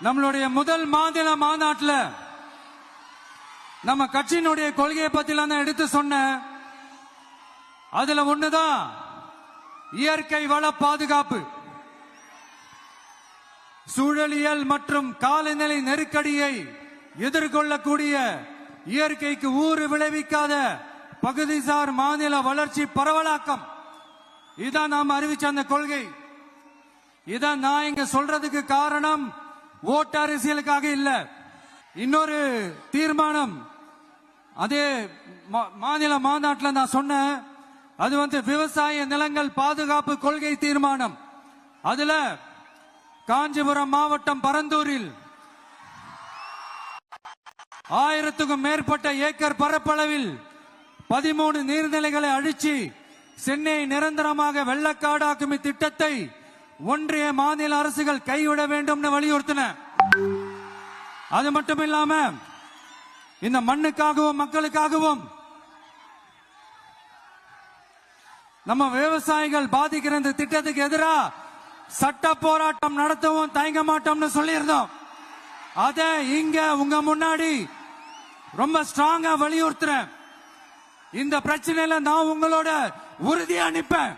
நம்மளுடைய முதல் மாநில மாநாட்டில் நம்ம கட்சியினுடைய கொள்கையை பத்திலாம் தான் எடுத்து சொன்ன. அதுல ஒண்ணுதான் இயற்கை வள பாதுகாப்பு. சூழலியல் மற்றும் காலநிலை நெருக்கடியை எதிர்கொள்ளக்கூடிய இயற்கைக்கு ஊறு விளைவிக்காத பகுதிசார் மாநில வளர்ச்சி பரவலாக்கம். இதான் நாம் அறிவிச்ச அந்த கொள்கை. இதான் நான் இங்க சொல்றதுக்கு காரணம் ஓட்டு அரசியலுக்காக இல்ல. இன்னொரு தீர்மானம் அதே மாநில மாநாட்டில் நான் சொன்னேன். அது விவசாய நிலங்கள் பாதுகாப்பு கொள்கை தீர்மானம். அதுல காஞ்சிபுரம் மாவட்டம் பரந்தூரில் 1000க்கும் மேற்பட்ட ஏக்கர் பரப்பளவில் 13 நீர்நிலைகளை அழிச்சு சென்னை நிரந்தரமாக வெள்ளக்காடாக்கும் இத்திட்டத்தை ஒன்றிய மாநில அரசுகள் கைவிட வேண்டும் வலியுறுத்தின. அது மட்டும் இல்லாம இந்த மண்ணுக்காகவும் மக்களுக்காகவும் நம்ம விவசாயிகள் பாதிக்கிற இந்த திட்டத்துக்கு எதிராக சட்ட போராட்டம் நடத்தவும் தயங்க மாட்டோம்னு சொல்லியிருந்தோம். அத இங்க உங்க முன்னாடி ரொம்ப ஸ்ட்ராங்கா வலியுறுத்துறேன். இந்த பிரச்சனையில நான் உங்களோட உறுதியா நிப்பேன்.